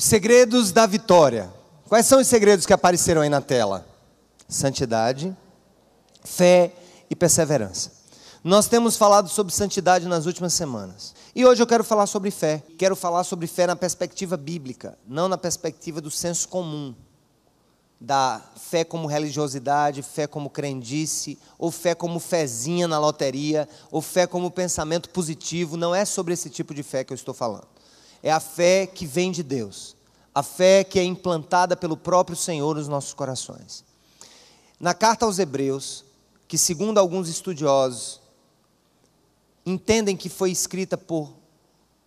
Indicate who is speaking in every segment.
Speaker 1: Segredos da vitória. Quais são os segredos que apareceram aí na tela? Santidade, fé e perseverança. Nós temos falado sobre santidade nas últimas semanas. E hoje eu quero falar sobre fé. Quero falar sobre fé na perspectiva bíblica, não na perspectiva do senso comum. Da fé como religiosidade, fé como crendice, ou fé como fezinha na loteria, ou fé como pensamento positivo. Não é sobre esse tipo de fé que eu estou falando. É a fé que vem de Deus. A fé que é implantada pelo próprio Senhor nos nossos corações. Na carta aos Hebreus, que segundo alguns estudiosos, entendem que foi escrita por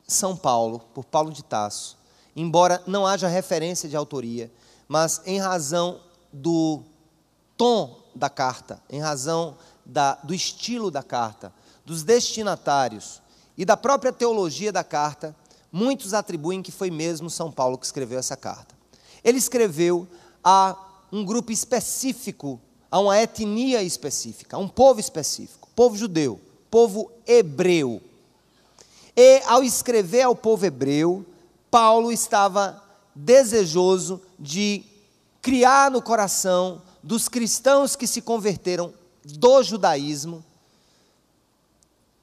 Speaker 1: São Paulo, por Paulo de Tarso, embora não haja referência de autoria, mas em razão do tom da carta, em razão do estilo da carta, dos destinatários e da própria teologia da carta, muitos atribuem que foi mesmo São Paulo que escreveu essa carta. Ele escreveu a um grupo específico, a uma etnia específica, a um povo específico, povo judeu, povo hebreu. E ao escrever ao povo hebreu, Paulo estava desejoso de criar no coração dos cristãos que se converteram do judaísmo,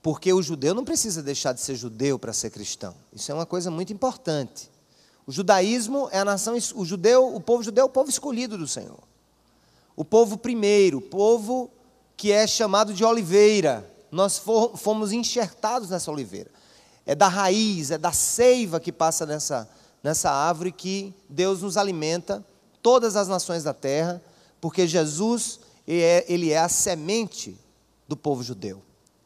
Speaker 1: porque o judeu não precisa deixar de ser judeu para ser cristão. Isso é uma coisa muito importante. O judaísmo é a nação, o povo judeu é o povo escolhido do Senhor. O povo primeiro, o povo que é chamado de oliveira. Nós fomos enxertados nessa oliveira. É da raiz, é da seiva que passa nessa árvore que Deus nos alimenta, todas as nações da terra, porque Jesus, ele é a semente do povo judeu.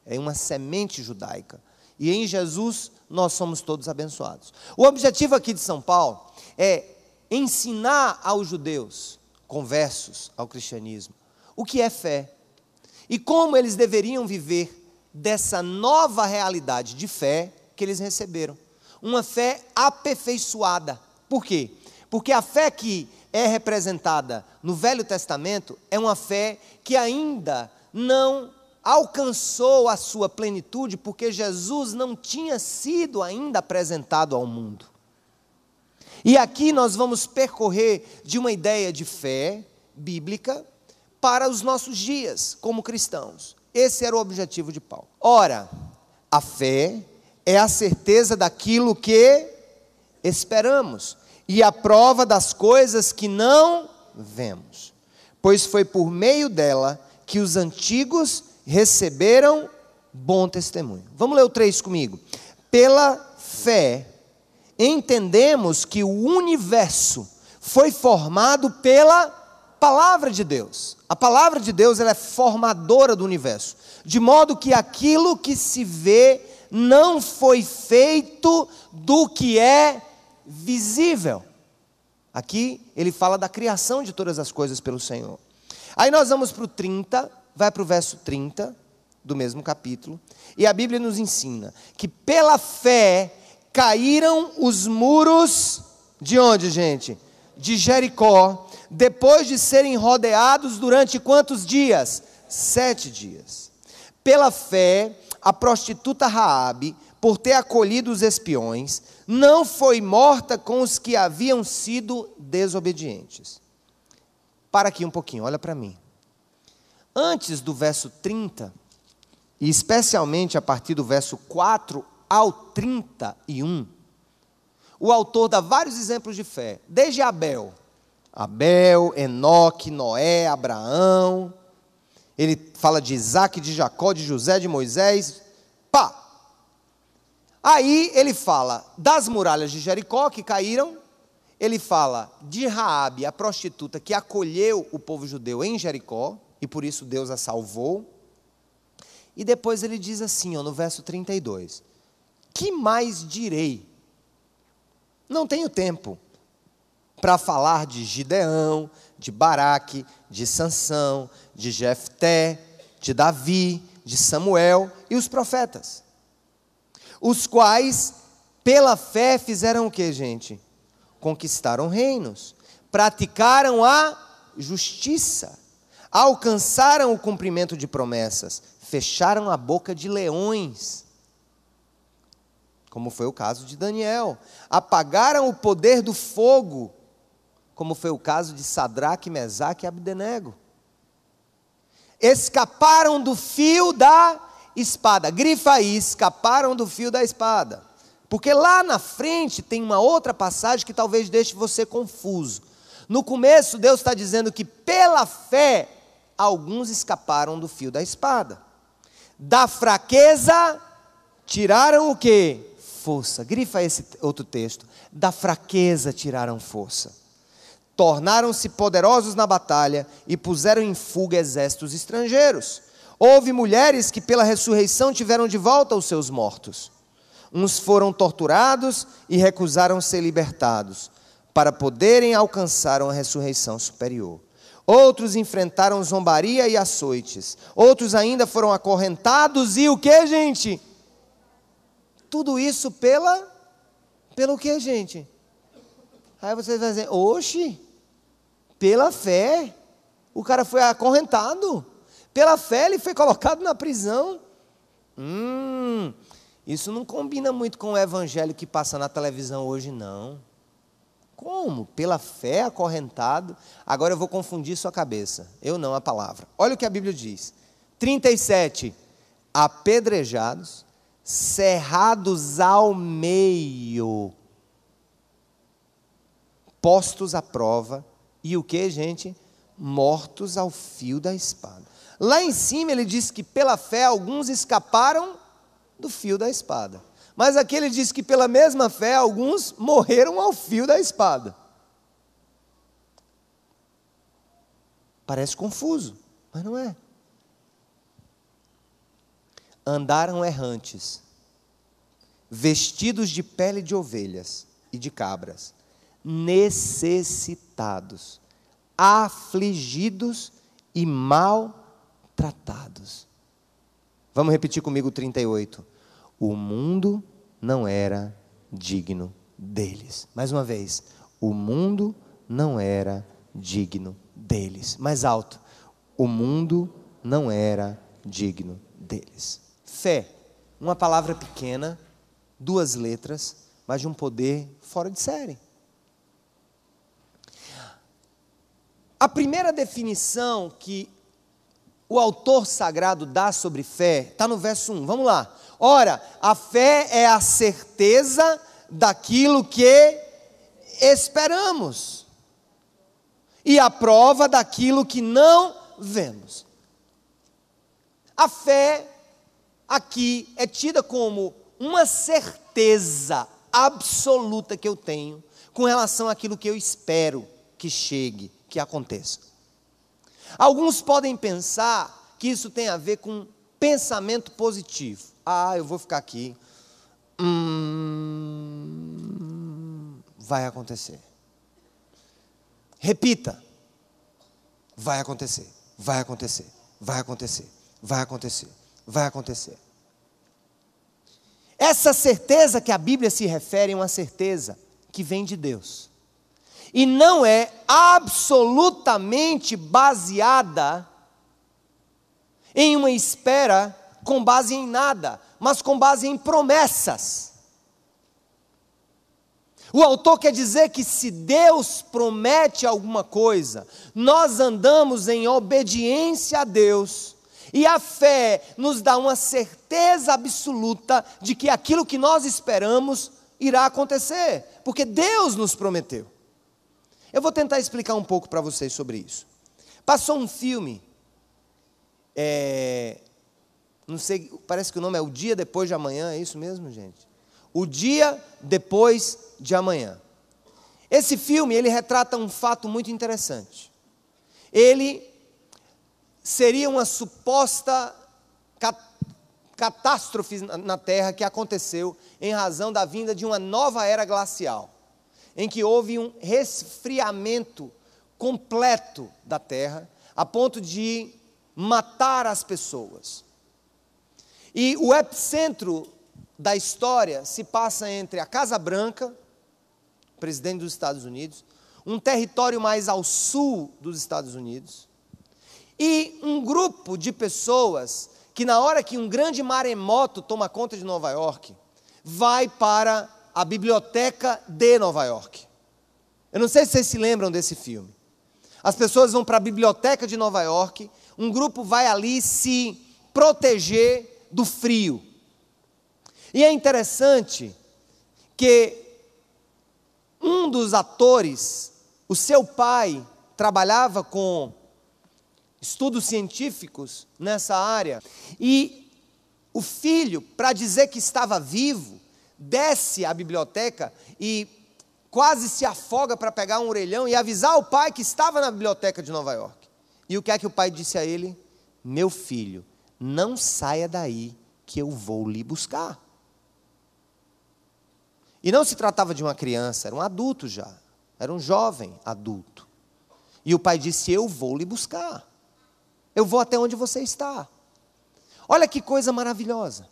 Speaker 1: É uma semente judaica. E em Jesus nós somos todos abençoados. O objetivo aqui de São Paulo é ensinar aos judeus, conversos ao cristianismo, o que é fé. E como eles deveriam viver dessa nova realidade de fé que eles receberam. Uma fé aperfeiçoada. Por quê? Porque a fé que é representada no Velho Testamento é uma fé que ainda não alcançou a sua plenitude, porque Jesus não tinha sido ainda apresentado ao mundo. E aqui nós vamos percorrer de uma ideia de fé bíblica para os nossos dias como cristãos. Esse era o objetivo de Paulo. Ora, a fé é a certeza daquilo que esperamos e a prova das coisas que não vemos, pois foi por meio dela que os antigos receberam bom testemunho. Vamos ler o 3 comigo. Pela fé, entendemos que o universo foi formado pela palavra de Deus. A palavra de Deus, ela é formadora do universo, de modo que aquilo que se vê não foi feito do que é visível. Aqui ele fala da criação de todas as coisas pelo Senhor. Aí nós vamos para o 30, vai para o verso 30 do mesmo capítulo, e a Bíblia nos ensina que pela fé caíram os muros de onde, gente? De Jericó, depois de serem rodeados durante quantos dias? 7 dias. Pela fé, a prostituta Raabe, por ter acolhido os espiões, não foi morta com os que haviam sido desobedientes. Para aqui um pouquinho, olha para mim. Antes do verso 30, e especialmente a partir do verso 4 ao 31, o autor dá vários exemplos de fé, desde Abel, Enoque, Noé, Abraão, ele fala de Isaac, de Jacó, de José, de Moisés, pá! Aí ele fala das muralhas de Jericó que caíram, ele fala de Raabe, a prostituta que acolheu o povo judeu em Jericó, e por isso Deus a salvou. E depois ele diz assim, no verso 32, que mais direi? Não tenho tempo para falar de Gideão, de Baraque, de Sansão, de Jefté, de Davi, de Samuel e os profetas, os quais pela fé fizeram o que, gente? Conquistaram reinos, praticaram a justiça, alcançaram o cumprimento de promessas, fecharam a boca de leões. como foi o caso de Daniel. Apagaram o poder do fogo, como foi o caso de Sadraque, Mesaque e Abdenego. Escaparam do fio da espada. Grifa aí, escaparam do fio da espada. Porque lá na frente tem uma outra passagem que talvez deixe você confuso. No começo, Deus está dizendo que pela fé, alguns escaparam do fio da espada. Da fraqueza, tiraram o quê? Força. Grifa esse outro texto. Da fraqueza tiraram força. Tornaram-se poderosos na batalha e puseram em fuga exércitos estrangeiros. Houve mulheres que pela ressurreição tiveram de volta os seus mortos. Uns foram torturados e recusaram ser libertados, para poderem alcançar uma ressurreição superior. Outros enfrentaram zombaria e açoites. Outros ainda foram acorrentados e o que, gente? Tudo isso pelo que, gente? Aí você vai dizer, oxe, pela fé, o cara foi acorrentado. Pela fé ele foi colocado na prisão. Isso não combina muito com o evangelho que passa na televisão hoje, não. Como? Pela fé acorrentado? Agora eu vou confundir sua cabeça. Eu não, a palavra. Olha o que a Bíblia diz. 37. Apedrejados, cerrados ao meio, postos à prova, e o que, gente? Mortos ao fio da espada. Lá em cima ele diz que pela fé alguns escaparam do fio da espada. Mas aqui ele diz que pela mesma fé alguns morreram ao fio da espada. Parece confuso, mas não é. Andaram errantes, vestidos de pele de ovelhas e de cabras, necessitados, afligidos e maltratados. Vamos repetir comigo o 38. O mundo não era digno deles. Mais uma vez, o mundo não era digno deles. Mais alto, o mundo não era digno deles. Fé, uma palavra pequena, 2 letras, mas de um poder fora de série. A primeira definição que o autor sagrado dá sobre fé está no verso 1. Vamos lá. Ora, a fé é a certeza daquilo que esperamos e a prova daquilo que não vemos. A fé aqui é tida como uma certeza absoluta que eu tenho com relação àquilo que eu espero que chegue, que aconteça. Alguns podem pensar que isso tem a ver com pensamento positivo. Eu vou ficar aqui. Vai acontecer. Repita. Vai acontecer. Vai acontecer. Vai acontecer. Vai acontecer. Vai acontecer. Essa certeza que a Bíblia se refere é uma certeza que vem de Deus. E não é absolutamente baseada em uma espera com base em nada, mas com base em promessas. O autor quer dizer que se Deus promete alguma coisa, nós andamos em obediência a Deus, e a fé nos dá uma certeza absoluta de que aquilo que nós esperamos irá acontecer, porque Deus nos prometeu. Eu vou tentar explicar um pouco para vocês sobre isso. Passou um filme, não sei, parece que o nome é O Dia Depois de Amanhã, é isso mesmo, gente? O Dia Depois de Amanhã. Esse filme, ele retrata um fato muito interessante. Ele seria uma suposta catástrofe na Terra que aconteceu em razão da vinda de uma nova era glacial, em que houve um resfriamento completo da Terra, a ponto de matar as pessoas. E o epicentro da história se passa entre a Casa Branca, presidente dos Estados Unidos, um território mais ao sul dos Estados Unidos, e um grupo de pessoas que na hora que um grande maremoto toma conta de Nova York, vai para a biblioteca de Nova York. Eu não sei se vocês se lembram desse filme. As pessoas vão para a biblioteca de Nova York, um grupo vai ali se proteger do frio. E é interessante que um dos atores, o seu pai, trabalhava com estudos científicos nessa área, e o filho, para dizer que estava vivo, desce à biblioteca e quase se afoga para pegar um orelhão e avisar o pai que estava na biblioteca de Nova York. E o que é que o pai disse a ele? Meu filho, não saia daí que eu vou lhe buscar. E não se tratava de uma criança, era um adulto já, era um jovem adulto. E o pai disse, eu vou lhe buscar, eu vou até onde você está. Olha que coisa maravilhosa.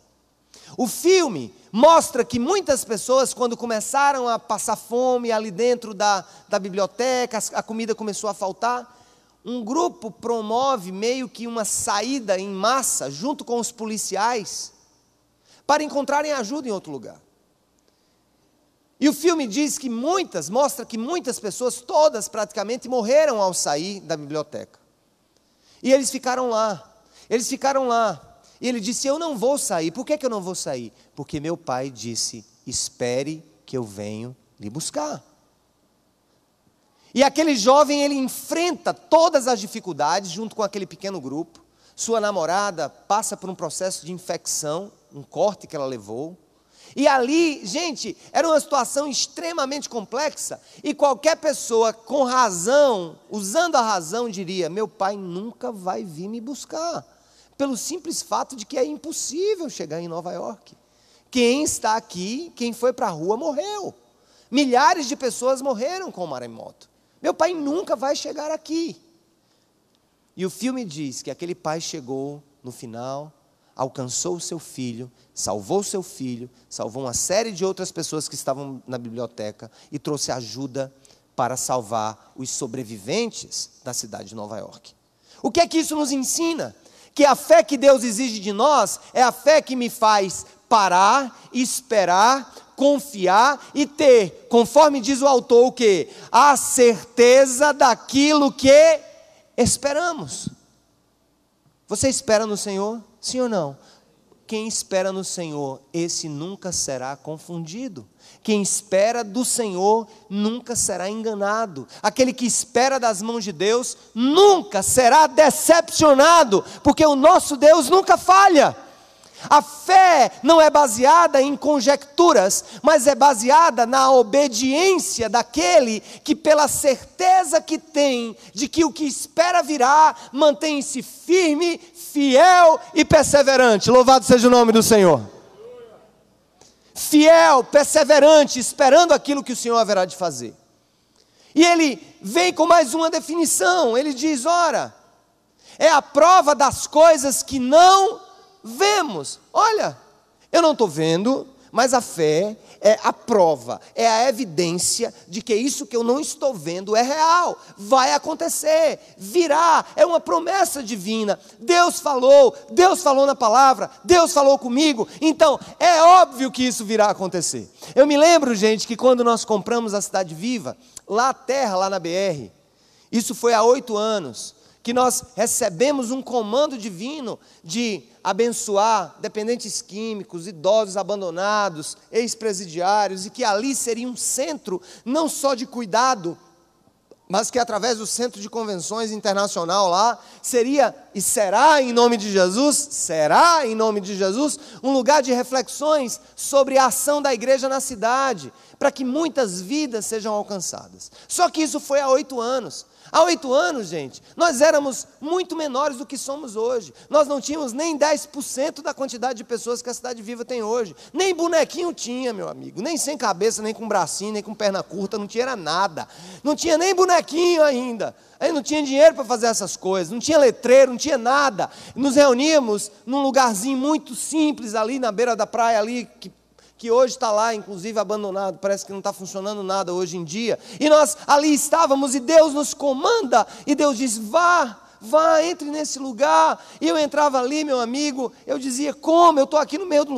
Speaker 1: O filme mostra que muitas pessoas, quando começaram a passar fome ali dentro da biblioteca, a comida começou a faltar, um grupo promove meio que uma saída em massa, junto com os policiais, para encontrarem ajuda em outro lugar. E o filme diz que mostra que muitas pessoas, todas praticamente, morreram ao sair da biblioteca. E eles ficaram lá. E ele disse, eu não vou sair. Por que eu não vou sair? Porque meu pai disse, espere que eu venho lhe buscar. E aquele jovem, ele enfrenta todas as dificuldades junto com aquele pequeno grupo. Sua namorada passa por um processo de infecção, um corte que ela levou. E ali, gente, era uma situação extremamente complexa. E qualquer pessoa com razão, usando a razão, diria, meu pai nunca vai vir me buscar. Pelo simples fato de que é impossível chegar em Nova York. Quem está aqui, quem foi para a rua, morreu. Milhares de pessoas morreram com o maremoto. Meu pai nunca vai chegar aqui. E o filme diz que aquele pai chegou no final, alcançou o seu filho, salvou uma série de outras pessoas que estavam na biblioteca e trouxe ajuda para salvar os sobreviventes da cidade de Nova York. O que é que isso nos ensina? Que a fé que Deus exige de nós é a fé que me faz parar, esperar, confiar e ter, conforme diz o autor, o quê? A certeza daquilo que esperamos. Você espera no Senhor? Sim ou não? Quem espera no Senhor, esse nunca será confundido. Quem espera do Senhor nunca será enganado. Aquele que espera das mãos de Deus nunca será decepcionado, porque o nosso Deus nunca falha. A fé não é baseada em conjecturas, mas é baseada na obediência daquele que, pela certeza que tem de que o que espera virá, mantém-se firme, fiel e perseverante. Louvado seja o nome do Senhor. Fiel, perseverante, esperando aquilo que o Senhor haverá de fazer. E ele vem com mais uma definição. Ele diz, ora, é a prova das coisas que não vemos. Olha, eu não estou vendo, mas a fé é a prova, é a evidência de que isso que eu não estou vendo é real, vai acontecer, virá, é uma promessa divina. Deus falou na palavra, Deus falou comigo, então é óbvio que isso virá acontecer. Eu me lembro, gente, que quando nós compramos a Cidade Viva, lá a terra, lá na BR, isso foi há 8 anos, que nós recebemos um comando divino de abençoar dependentes químicos, idosos abandonados, ex-presidiários, e que ali seria um centro não só de cuidado, mas que através do Centro de Convenções Internacional lá, seria e será em nome de Jesus, um lugar de reflexões sobre a ação da igreja na cidade, para que muitas vidas sejam alcançadas. Só que isso foi há 8 anos. Há 8 anos, gente, nós éramos muito menores do que somos hoje. Nós não tínhamos nem 10% da quantidade de pessoas que a Cidade Viva tem hoje. Nem bonequinho tinha, meu amigo. Nem sem cabeça, nem com bracinho, nem com perna curta, não tinha nada. Não tinha nem bonequinho ainda. Aí não tinha dinheiro para fazer essas coisas. Não tinha letreiro, não tinha nada. Nos reuníamos num lugarzinho muito simples ali na beira da praia ali, que hoje está lá, inclusive abandonado, parece que não está funcionando nada hoje em dia, e nós ali estávamos, e Deus nos comanda, e Deus diz, vá vá, entre nesse lugar. E eu entrava ali, meu amigo, eu dizia, como? Eu estou aqui no meio de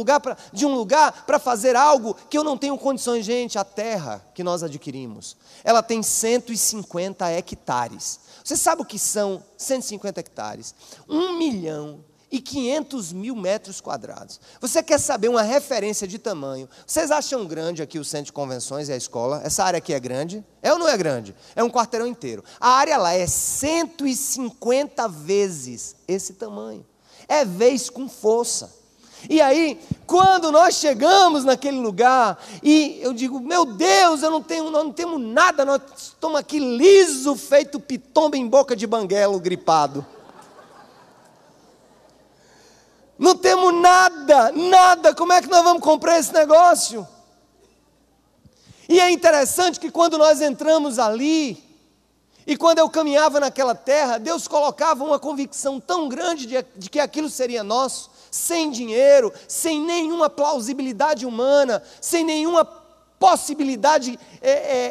Speaker 1: um lugar para fazer algo que eu não tenho condições. Gente, a terra que nós adquirimos, ela tem 150 hectares. Você sabe o que são 150 hectares? 1.500.000 metros quadrados. Você quer saber uma referência de tamanho? Vocês acham grande aqui o centro de convenções e a escola? Essa área aqui é grande? É ou não é grande? É um quarteirão inteiro. A área lá é 150 vezes esse tamanho. É vez com força. E aí, quando nós chegamos naquele lugar, e eu digo, meu Deus, nós não temos nada, nós estamos aqui liso, feito pitomba em boca de banguelo gripado. Não temos nada, como é que nós vamos comprar esse negócio? E é interessante que quando nós entramos ali, e quando eu caminhava naquela terra, Deus colocava uma convicção tão grande de que aquilo seria nosso, sem dinheiro, sem nenhuma plausibilidade humana, sem nenhuma possibilidade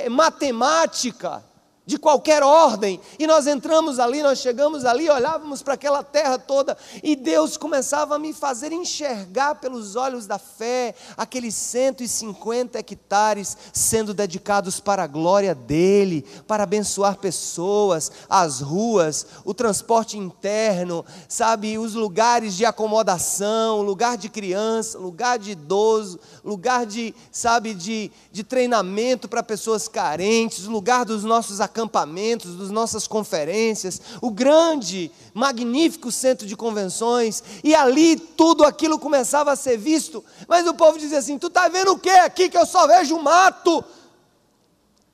Speaker 1: matemática, de qualquer ordem, e nós entramos ali, nós chegamos ali, olhávamos para aquela terra toda, e Deus começava a me fazer enxergar pelos olhos da fé, aqueles 150 hectares sendo dedicados para a glória dEle, para abençoar pessoas, as ruas, o transporte interno, sabe, os lugares de acomodação, lugar de criança, lugar de idoso, lugar de treinamento para pessoas carentes, lugar dos nossos acampamentos, das nossas conferências, o grande, magnífico centro de convenções, e ali tudo aquilo começava a ser visto, mas o povo dizia assim, tu está vendo o que aqui que eu só vejo mato?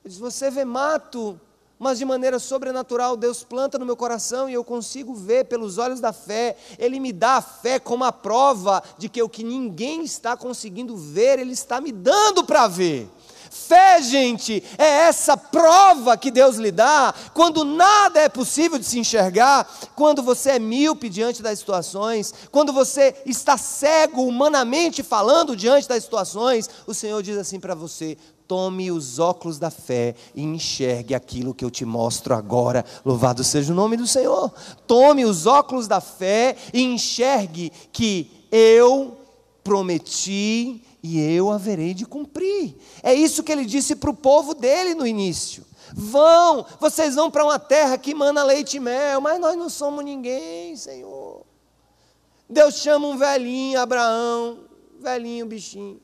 Speaker 1: Eu disse, você vê mato, mas de maneira sobrenatural Deus planta no meu coração e eu consigo ver pelos olhos da fé, Ele me dá a fé como a prova de que o que ninguém está conseguindo ver, Ele está me dando para ver. Fé, gente, é essa prova que Deus lhe dá, quando nada é possível de se enxergar, quando você é míope diante das situações, quando você está cego humanamente falando diante das situações, o Senhor diz assim para você, tome os óculos da fé e enxergue aquilo que eu te mostro agora, louvado seja o nome do Senhor, tome os óculos da fé e enxergue que eu prometi e eu haverei de cumprir. É isso que ele disse para o povo dele no início. Vocês vão para uma terra que mana leite e mel, mas nós não somos ninguém, Senhor. Deus chama um velhinho, Abraão, velhinho bichinho,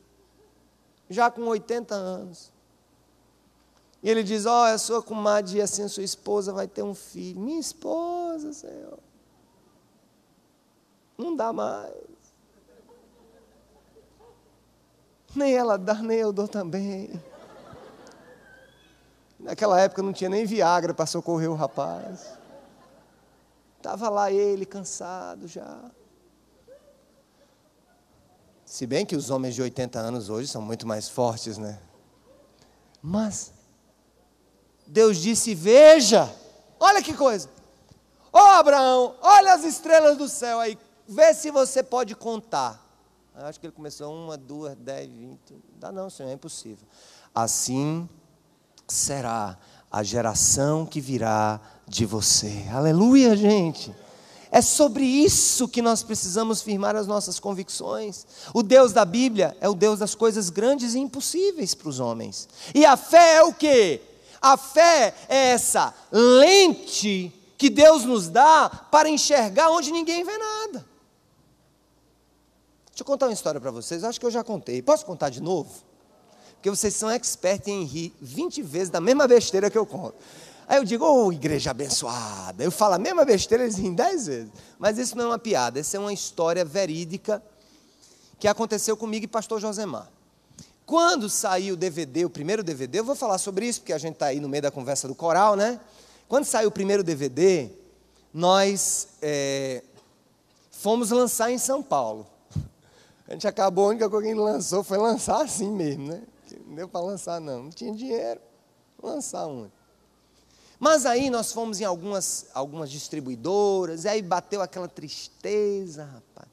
Speaker 1: já com 80 anos. E ele diz, a sua comadre, assim, a sua esposa vai ter um filho. Minha esposa, Senhor, não dá mais. Nem ela dá, nem eu dou também. Naquela época não tinha nem Viagra para socorrer o rapaz. Estava lá ele, cansado já. Se bem que os homens de 80 anos hoje são muito mais fortes, né? Mas Deus disse, veja, olha que coisa. Abraão, olha as estrelas do céu aí, vê se você pode contar. Acho que ele começou 1, 2, 10, 20. Dá não, Senhor, é impossível. Assim será a geração que virá de você. Aleluia, gente. É sobre isso que nós precisamos firmar as nossas convicções. O Deus da Bíblia é o Deus das coisas grandes e impossíveis para os homens. E a fé é o quê? A fé é essa lente que Deus nos dá para enxergar onde ninguém vê nada. Deixa eu contar uma história para vocês, acho que eu já contei. Posso contar de novo? Porque vocês são expertos em rir 20 vezes da mesma besteira que eu conto. Aí eu digo, igreja abençoada. Eu falo a mesma besteira, eles riem 10 vezes. Mas isso não é uma piada, isso é uma história verídica que aconteceu comigo e pastor Josemar. Quando saiu o DVD, o primeiro DVD, eu vou falar sobre isso, porque a gente está aí no meio da conversa do coral, né? Quando saiu o primeiro DVD, nós fomos lançar em São Paulo. A gente acabou, a única coisa que a gente lançou foi lançar assim mesmo, né? Não deu para lançar não tinha dinheiro, lançar onde? Mas aí nós fomos em algumas distribuidoras, e aí bateu aquela tristeza, rapaz.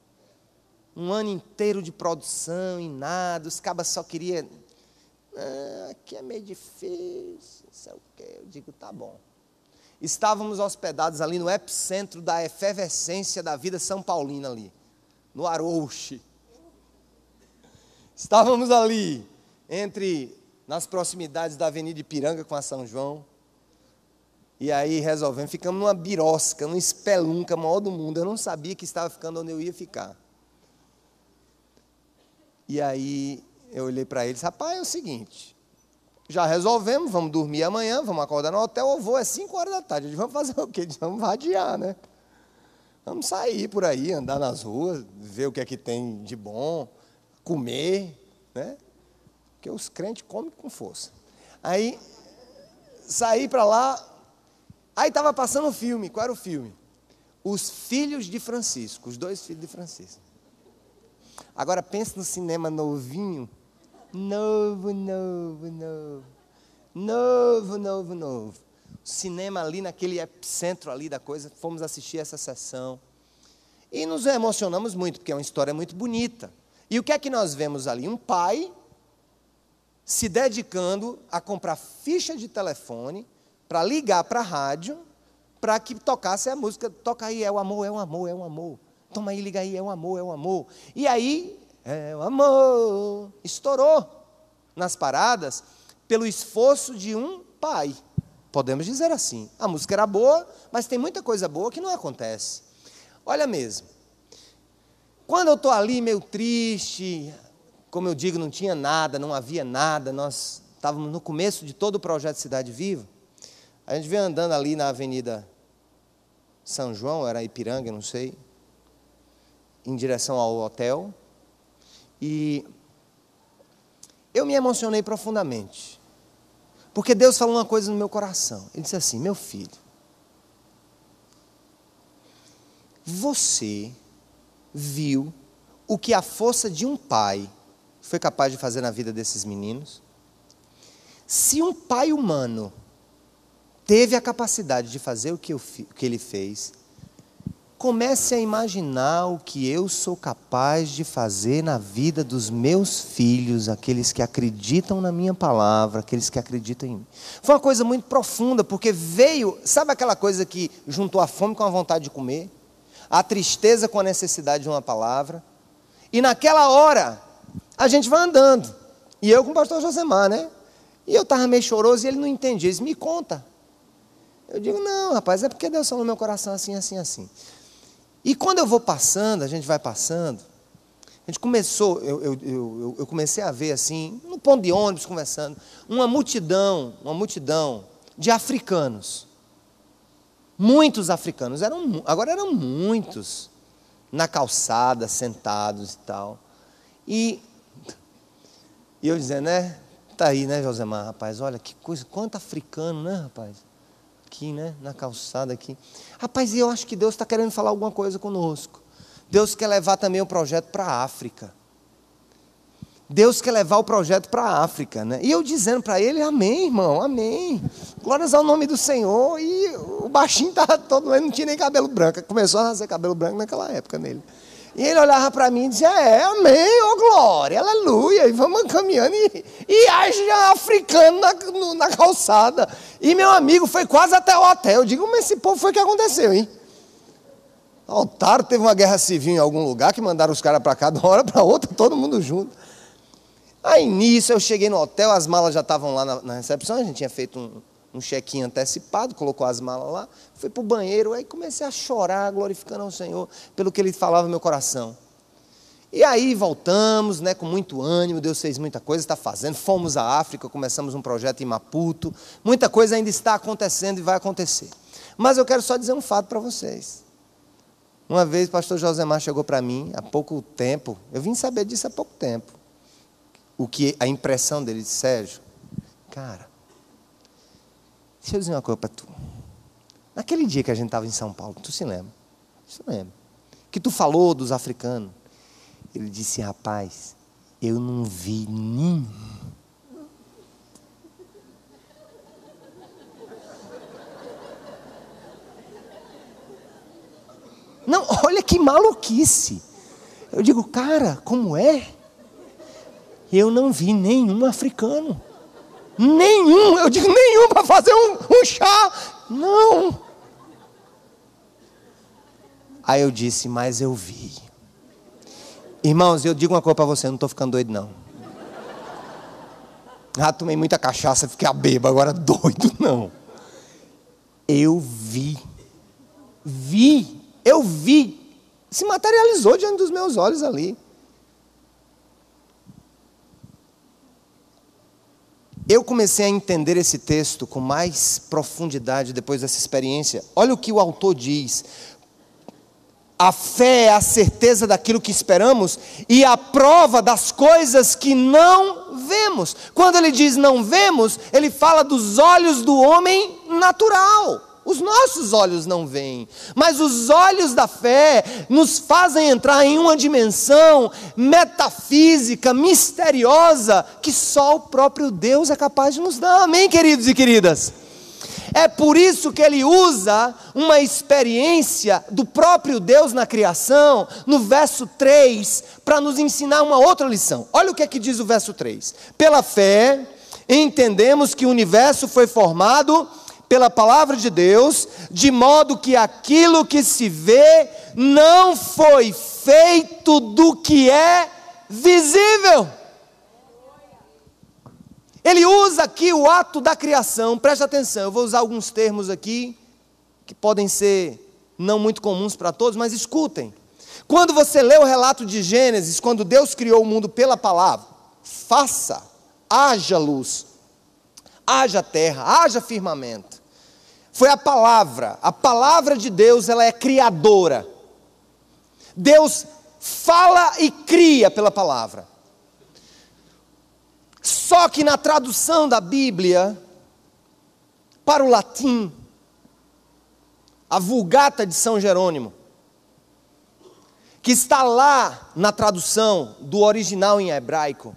Speaker 1: Um ano inteiro de produção e nada, os cabas só queriam, aqui é meio difícil, não sei o quê. Eu digo, tá bom. Estávamos hospedados ali no epicentro da efervescência da vida são paulina ali, no Arouche. Estávamos ali, nas proximidades da Avenida Ipiranga com a São João. E aí resolvemos, ficamos numa birosca, numa espelunca maior do mundo. Eu não sabia que estava ficando onde eu ia ficar. E aí eu olhei para ele e disse, rapaz, é o seguinte, já resolvemos, vamos dormir amanhã, vamos acordar no hotel, eu vou às 5 horas da tarde. Eu disse, vamos fazer o quê? Vamos vadiar, né? Vamos sair por aí, andar nas ruas, ver o que é que tem de bom, comer, né? Porque os crentes comem com força. Aí, saí para lá, aí estava passando um filme. Qual era o filme? Os Filhos de Francisco, os 2 filhos de Francisco. Agora pense no cinema novinho, novo. Cinema ali naquele epicentro ali da coisa, fomos assistir essa sessão. E nos emocionamos muito, porque é uma história muito bonita. E o que é que nós vemos ali? Um pai se dedicando a comprar ficha de telefone para ligar para a rádio, para que tocasse a música, toca aí, é o amor, é o amor, é o amor. Toma aí, liga aí, é o amor, é o amor. E aí, é o amor, estourou nas paradas pelo esforço de um pai. Podemos dizer assim, a música era boa, mas tem muita coisa boa que não acontece. Olha mesmo, quando eu estou ali meio triste, como eu digo, não tinha nada, não havia nada, nós estávamos no começo de todo o projeto Cidade Viva, a gente veio andando ali na Avenida São João, era Ipiranga, não sei, em direção ao hotel, e eu me emocionei profundamente, porque Deus falou uma coisa no meu coração. Ele disse assim, meu filho, você viu o que a força de um pai foi capaz de fazer na vida desses meninos? Se um pai humano teve a capacidade de fazer o que ele fez, comece a imaginar o que eu sou capaz de fazer na vida dos meus filhos, aqueles que acreditam na minha palavra, aqueles que acreditam em mim. Foi uma coisa muito profunda, porque veio, sabe aquela coisa que juntou a fome com a vontade de comer? A tristeza com a necessidade de uma palavra? E naquela hora, a gente vai andando, e eu com o pastor Josemar, né? E eu estava meio choroso e ele não entendia, ele disse, me conta. Eu digo, não, rapaz, é porque Deus falou no meu coração assim, assim, assim. E quando eu vou passando, a gente vai passando, a gente começou, eu comecei a ver assim, no ponto de ônibus conversando, uma multidão de africanos. Muitos africanos, agora eram muitos, na calçada, sentados e tal. E eu dizendo, né, tá aí, né, Josemar, rapaz, olha que coisa, quanto africano, né, rapaz? Aqui, né, na calçada aqui. Rapaz, eu acho que Deus está querendo falar alguma coisa conosco. Deus quer levar também o projeto para a África. Deus quer levar o projeto para a África, né? E eu dizendo para ele, amém, irmão, amém. Glórias ao nome do Senhor. E o baixinho estava todo, ele não tinha nem cabelo branco. Começou a nascer cabelo branco naquela época nele. E ele olhava para mim e dizia, amém, ó glória, aleluia. E vamos caminhando e haja africano na calçada. E meu amigo foi quase até o hotel. Eu digo, mas esse povo foi o que aconteceu, hein? Altar, teve uma guerra civil em algum lugar que mandaram os caras para cá de uma hora para outra, todo mundo junto. Aí nisso eu cheguei no hotel, as malas já estavam lá na recepção, a gente tinha feito um check-in antecipado, colocou as malas lá, fui para o banheiro, aí comecei a chorar, glorificando ao Senhor, pelo que Ele falava no meu coração. E aí voltamos, né, com muito ânimo, Deus fez muita coisa, está fazendo, fomos à África, começamos um projeto em Maputo, muita coisa ainda está acontecendo e vai acontecer. Mas eu quero só dizer um fato para vocês. Uma vez o pastor Josemar chegou para mim, há pouco tempo, eu vim saber disso há pouco tempo, a impressão dele, disse, Sérgio, cara, deixa eu dizer uma coisa para tu. Naquele dia que a gente estava em São Paulo, tu se lembra? Se lembra? Que tu falou dos africanos. Ele disse, rapaz, eu não vi nenhum. Não, olha que maluquice. Eu digo, cara, como é? Eu não vi nenhum africano. Nenhum, eu digo nenhum para fazer um chá. Não. Aí eu disse, mas eu vi. Irmãos, eu digo uma coisa para você, eu não estou ficando doido não. Já tomei muita cachaça, fiquei bêbado, agora doido não. Eu vi. Eu vi. Se materializou diante dos meus olhos ali. Eu comecei a entender esse texto com mais profundidade depois dessa experiência. Olha o que o autor diz. A fé é a certeza daquilo que esperamos e a prova das coisas que não vemos. Quando ele diz não vemos, ele fala dos olhos do homem natural. Os nossos olhos não veem, mas os olhos da fé nos fazem entrar em uma dimensão metafísica, misteriosa, que só o próprio Deus é capaz de nos dar. Amém, queridos e queridas? É por isso que ele usa uma experiência do próprio Deus na criação, no verso 3, para nos ensinar uma outra lição. Olha o que é que diz o verso 3. Pela fé, entendemos que o universo foi formado pela palavra de Deus, de modo que aquilo que se vê não foi feito do que é visível. Ele usa aqui o ato da criação, preste atenção, eu vou usar alguns termos aqui, que podem ser não muito comuns para todos, mas escutem. Quando você lê o relato de Gênesis, quando Deus criou o mundo pela palavra, haja luz, haja terra, haja firmamento. Foi a palavra de Deus, ela é criadora. Deus fala e cria pela palavra. Só que na tradução da Bíblia, para o latim, a Vulgata de São Jerônimo, que está lá na tradução do original em hebraico,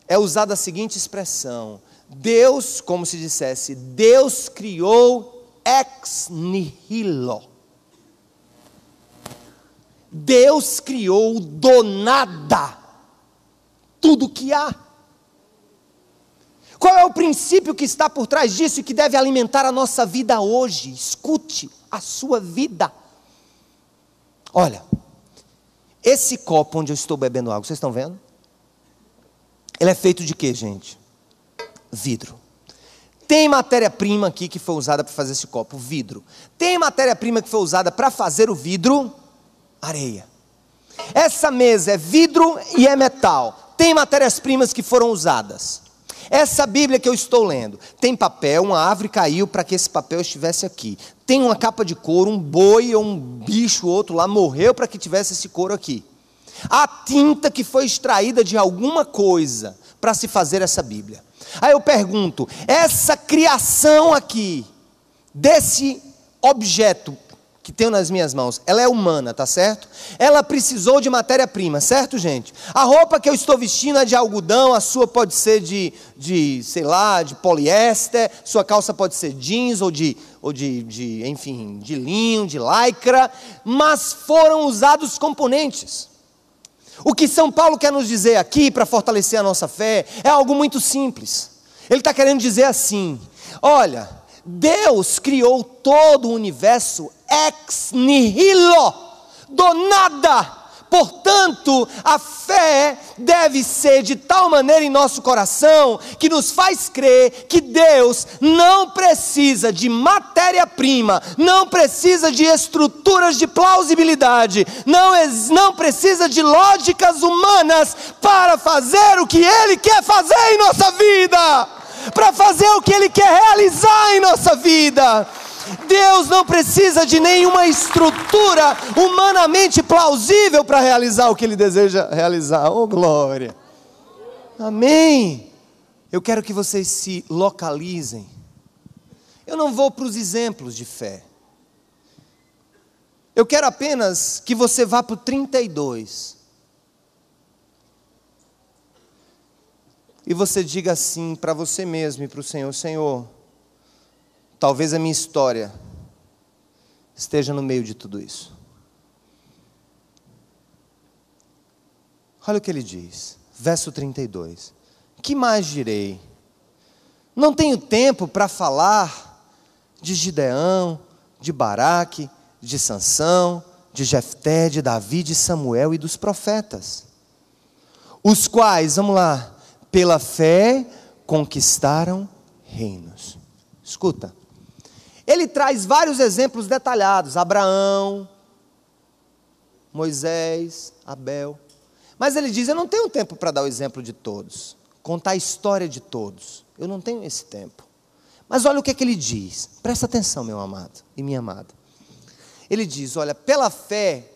Speaker 1: é usada a seguinte expressão: Deus, como se dissesse, Deus criou ex nihilo. Deus criou do nada tudo que há. Qual é o princípio que está por trás disso e que deve alimentar a nossa vida hoje? Escute a sua vida. Olha, esse copo onde eu estou bebendo água, vocês estão vendo? Ele é feito de quê, gente? Vidro. Tem matéria-prima aqui que foi usada para fazer esse copo, vidro. Tem matéria-prima que foi usada para fazer o vidro, areia. Essa mesa é vidro e é metal. Tem matérias-primas que foram usadas. Essa Bíblia que eu estou lendo, tem papel, uma árvore caiu para que esse papel estivesse aqui. Tem uma capa de couro, um boi ou um bicho outro lá morreu para que tivesse esse couro aqui. A tinta que foi extraída de alguma coisa para se fazer essa Bíblia. Aí eu pergunto, essa criação aqui, desse objeto que tenho nas minhas mãos, ela é humana, tá certo? Ela precisou de matéria-prima, certo, gente? A roupa que eu estou vestindo é de algodão, a sua pode ser sei lá, de poliéster, sua calça pode ser jeans enfim, de linho, de lycra, mas foram usados componentes. O que São Paulo quer nos dizer aqui, para fortalecer a nossa fé, é algo muito simples. Ele está querendo dizer assim: olha, Deus criou todo o universo ex nihilo, do nada. Portanto, a fé deve ser de tal maneira em nosso coração, que nos faz crer que Deus não precisa de matéria-prima, não precisa de estruturas de plausibilidade, não precisa de lógicas humanas para fazer o que Ele quer fazer em nossa vida, para fazer o que Ele quer realizar em nossa vida. Deus não precisa de nenhuma estrutura humanamente plausível para realizar o que Ele deseja realizar. Oh, glória! Amém! Eu quero que vocês se localizem. Eu não vou para os exemplos de fé. Eu quero apenas que você vá para o 32. E você diga assim para você mesmo e para o Senhor: Senhor, talvez a minha história esteja no meio de tudo isso. Olha o que ele diz, verso 32. Que mais direi? Não tenho tempo para falar de Gideão, de Baraque, de Sansão, de Jefté, de Davi, de Samuel e dos profetas, os quais, vamos lá, pela fé conquistaram reinos. Escuta, ele traz vários exemplos detalhados, Abraão, Moisés, Abel, mas ele diz, eu não tenho tempo para dar o exemplo de todos, contar a história de todos, eu não tenho esse tempo. Mas olha o que é que ele diz, presta atenção, meu amado e minha amada. Ele diz, olha, pela fé,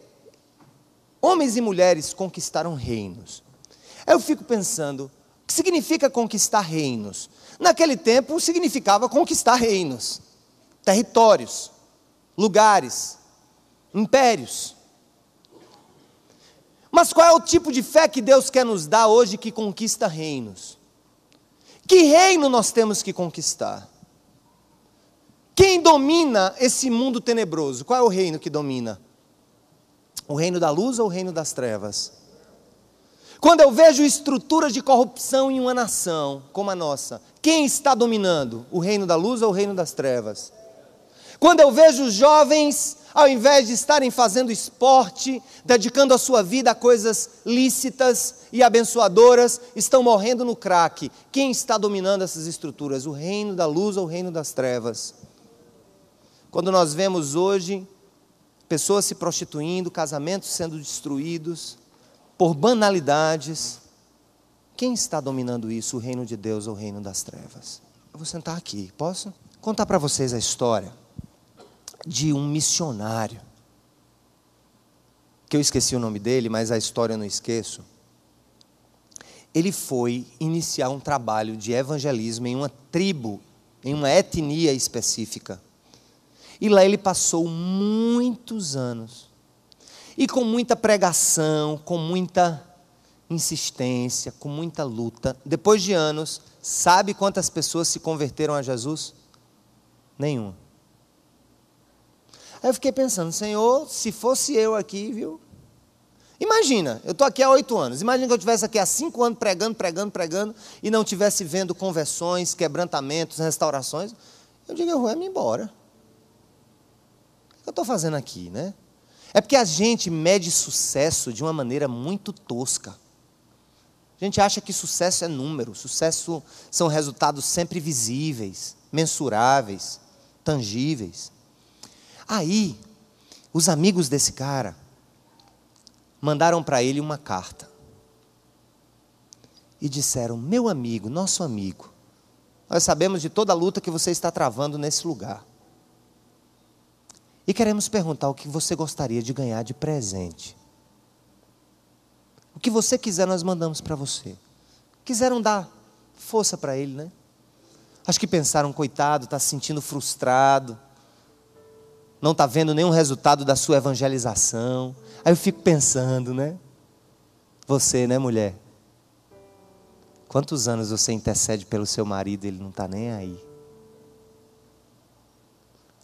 Speaker 1: homens e mulheres conquistaram reinos. Aí eu fico pensando, o que significa conquistar reinos? Naquele tempo significava conquistar reinos, territórios, lugares, impérios. Mas qual é o tipo de fé que Deus quer nos dar hoje que conquista reinos? Que reino nós temos que conquistar? Quem domina esse mundo tenebroso? Qual é o reino que domina? O reino da luz ou o reino das trevas? Quando eu vejo estruturas de corrupção em uma nação como a nossa, quem está dominando? O reino da luz ou o reino das trevas? Quando eu vejo os jovens, ao invés de estarem fazendo esporte, dedicando a sua vida a coisas lícitas e abençoadoras, estão morrendo no crack, quem está dominando essas estruturas? O reino da luz ou o reino das trevas? Quando nós vemos hoje pessoas se prostituindo, casamentos sendo destruídos por banalidades, quem está dominando isso, o reino de Deus ou o reino das trevas? Eu vou sentar aqui, posso? Contar para vocês a história de um missionário, que eu esqueci o nome dele, mas a história eu não esqueço. Ele foi iniciar um trabalho de evangelismo em uma tribo, em uma etnia específica. E lá ele passou muitos anos. E com muita pregação, com muita insistência, com muita luta. Depois de anos, sabe quantas pessoas se converteram a Jesus? Nenhuma. Aí eu fiquei pensando, Senhor, se fosse eu aqui, viu? Imagina, eu estou aqui há 8 anos. Imagina que eu estivesse aqui há 5 anos pregando, e não estivesse vendo conversões, quebrantamentos, restaurações. Eu digo, eu vou me embora. O que eu estou fazendo aqui, né? É porque a gente mede sucesso de uma maneira muito tosca. A gente acha que sucesso é número, sucesso são resultados sempre visíveis, mensuráveis, tangíveis. Aí, os amigos desse cara mandaram para ele uma carta e disseram, meu amigo, nosso amigo, nós sabemos de toda a luta que você está travando nesse lugar. E queremos perguntar o que você gostaria de ganhar de presente. O que você quiser, nós mandamos para você. Quiseram dar força para ele, né? Acho que pensaram, coitado, está se sentindo frustrado, não está vendo nenhum resultado da sua evangelização. Aí eu fico pensando, né? Você, né, mulher? Quantos anos você intercede pelo seu marido e ele não está nem aí?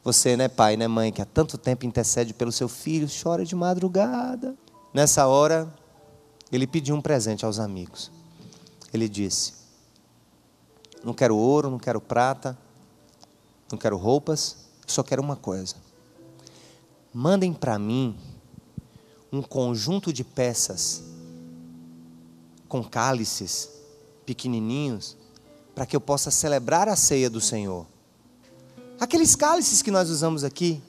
Speaker 1: Você, né, pai, né, mãe, que há tanto tempo intercede pelo seu filho, chora de madrugada. Nessa hora, ele pediu um presente aos amigos. Ele disse, não quero ouro, não quero prata, não quero roupas, só quero uma coisa. Mandem para mim um conjunto de peças com cálices pequenininhos, para que eu possa celebrar a ceia do Senhor. Aqueles cálices que nós usamos aqui,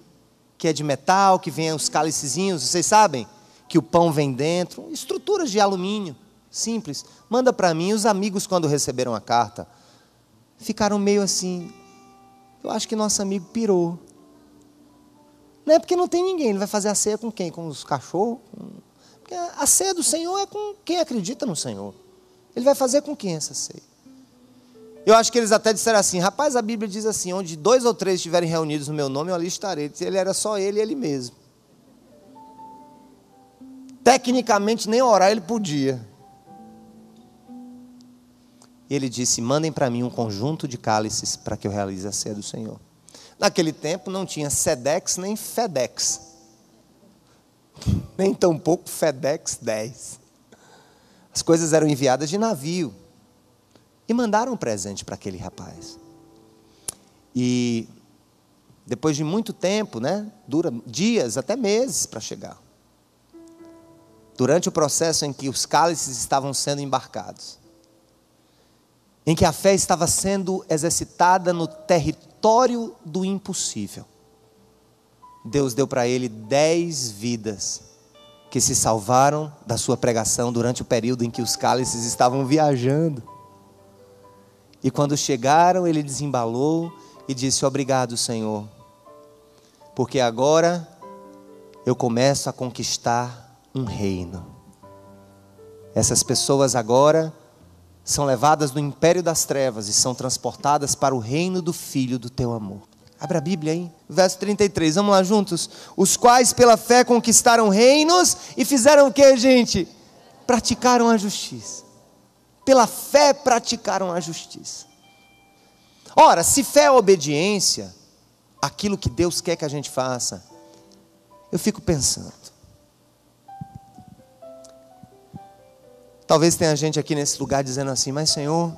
Speaker 1: que é de metal, que vem os cálicezinhos, vocês sabem? Que o pão vem dentro, estruturas de alumínio, simples. Manda para mim. Os amigos, quando receberam a carta, ficaram meio assim, eu acho que nosso amigo pirou. Não é porque não tem ninguém, ele vai fazer a ceia com quem? Com os cachorros? Porque a ceia do Senhor é com quem acredita no Senhor. Ele vai fazer com quem essa ceia? Eu acho que eles até disseram assim, rapaz, a Bíblia diz assim, onde 2 ou 3 estiverem reunidos no meu nome, eu ali estarei. Ele era só ele e ele mesmo. Tecnicamente, nem orar ele podia. E ele disse, mandem para mim um conjunto de cálices para que eu realize a ceia do Senhor. Naquele tempo não tinha Sedex nem FedEx. Nem tampouco FedEx 10. As coisas eram enviadas de navio. e mandaram um presente para aquele rapaz. E depois de muito tempo, né, dura dias, até meses para chegar. Durante o processo em que os cálices estavam sendo embarcados, em que a fé estava sendo exercitada no território do impossível, Deus deu para ele 10 vidas que se salvaram da sua pregação durante o período em que os cálices estavam viajando. E quando chegaram, ele desembalou e disse: obrigado, Senhor, porque agora eu começo a conquistar um reino. Essas pessoas agora são levadas do império das trevas e são transportadas para o reino do Filho do teu amor. Abra a Bíblia aí, verso 33, vamos lá juntos. Os quais pela fé conquistaram reinos e fizeram o que, gente? Praticaram a justiça. Pela fé praticaram a justiça. Ora, se fé é obediência, aquilo que Deus quer que a gente faça, eu fico pensando, talvez tenha gente aqui nesse lugar dizendo assim: mas Senhor,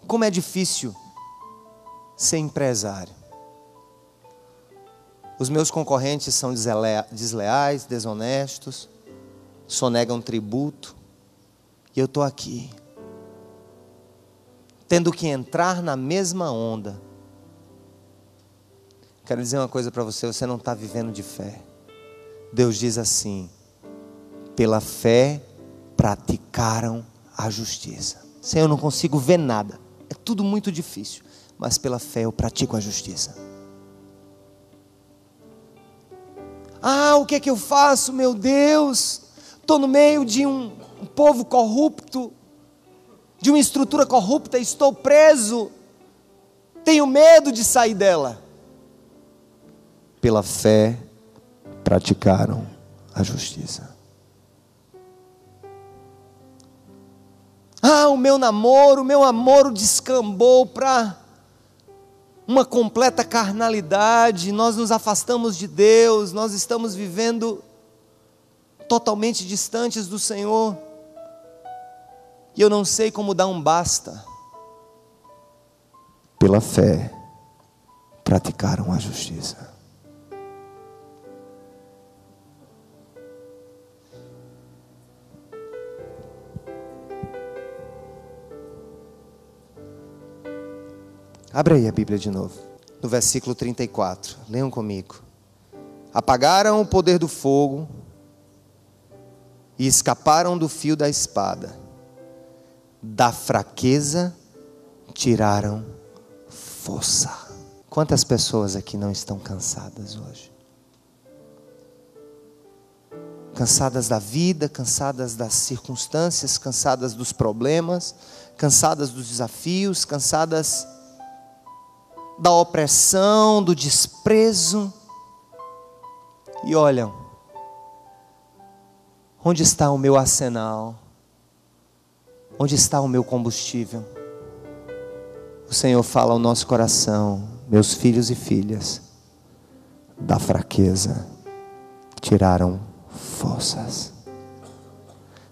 Speaker 1: como é difícil ser empresário. Os meus concorrentes são desleais, desonestos, sonegam tributo, e eu estou aqui, tendo que entrar na mesma onda. Quero dizer uma coisa para você: você não está vivendo de fé. Deus diz assim: pela fé praticaram a justiça. Senhor, eu não consigo ver nada, é tudo muito difícil, mas pela fé eu pratico a justiça. Ah, o que é que eu faço, meu Deus? Estou no meio de um povo corrupto, de uma estrutura corrupta, estou preso, tenho medo de sair dela. Pela fé praticaram a justiça. Ah, o meu namoro descambou para uma completa carnalidade, nós nos afastamos de Deus, nós estamos vivendo totalmente distantes do Senhor, e eu não sei como dar um basta. Pela fé praticaram a justiça. Abre aí a Bíblia de novo, no versículo 34, leiam comigo. Apagaram o poder do fogo e escaparam do fio da espada, da fraqueza tiraram força. Quantas pessoas aqui não estão cansadas hoje? Cansadas da vida, cansadas das circunstâncias, cansadas dos problemas, cansadas dos desafios, cansadas da opressão, do desprezo. E olham: onde está o meu arsenal? Onde está o meu combustível? O Senhor fala ao nosso coração: meus filhos e filhas, da fraqueza tiraram forças,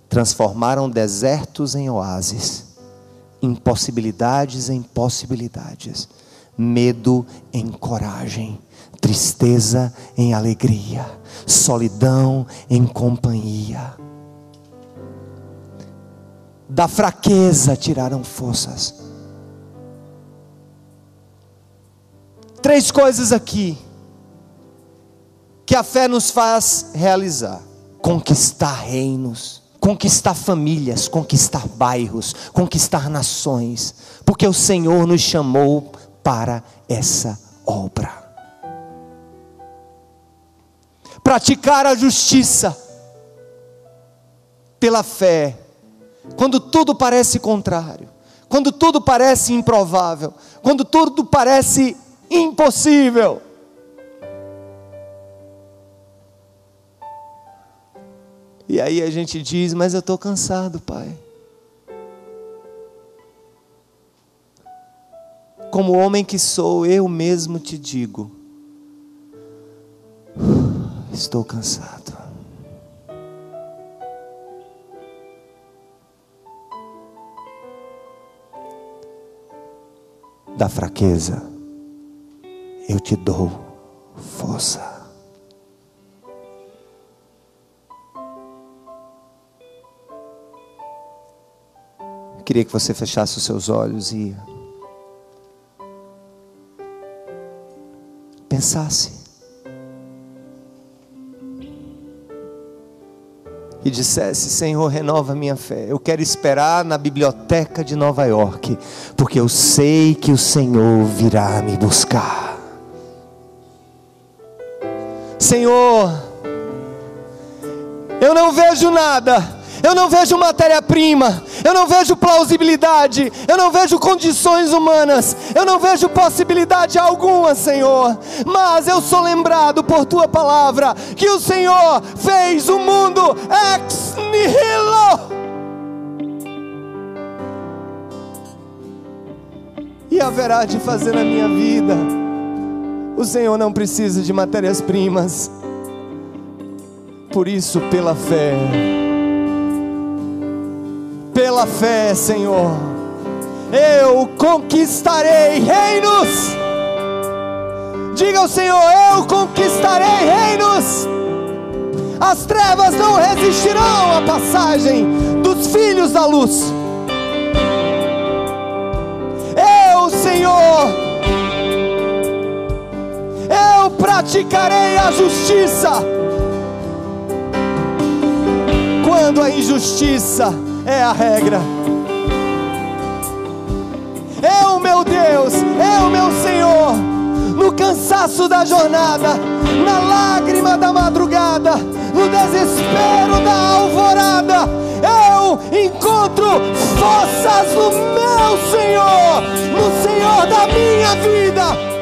Speaker 1: transformaram desertos em oásis, impossibilidades em possibilidades, medo em coragem, tristeza em alegria, solidão em companhia. Da fraqueza tiraram forças. 3 coisas aqui que a fé nos faz realizar: conquistar reinos, conquistar famílias, conquistar bairros, conquistar nações, porque o Senhor nos chamou para essa obra. Praticar a justiça pela fé, quando tudo parece contrário, quando tudo parece improvável, quando tudo parece impossível. E aí a gente diz: mas eu estou cansado, Pai. Como homem que sou, eu mesmo te digo: estou cansado. da fraqueza, eu te dou força. Eu queria que você fechasse os seus olhos e pensasse e dissesse: Senhor, renova minha fé. Eu quero esperar na biblioteca de Nova York, porque eu sei que o Senhor virá me buscar. Senhor, eu não vejo nada, eu não vejo matéria-prima, eu não vejo plausibilidade, eu não vejo condições humanas, eu não vejo possibilidade alguma, Senhor, mas eu sou lembrado por Tua palavra, que o Senhor fez o mundo ex nihilo, e haverá de fazer na minha vida. O Senhor não precisa de matérias-primas, por isso, pela fé, Senhor, eu conquistarei reinos. Diga ao Senhor: eu conquistarei reinos. As trevas não resistirão à passagem dos filhos da luz. Eu, Senhor, eu praticarei a justiça, quando a injustiça é a regra. Eu, meu Deus, eu, meu Senhor, no cansaço da jornada, na lágrima da madrugada, no desespero da alvorada, eu encontro forças no meu Senhor, no Senhor da minha vida.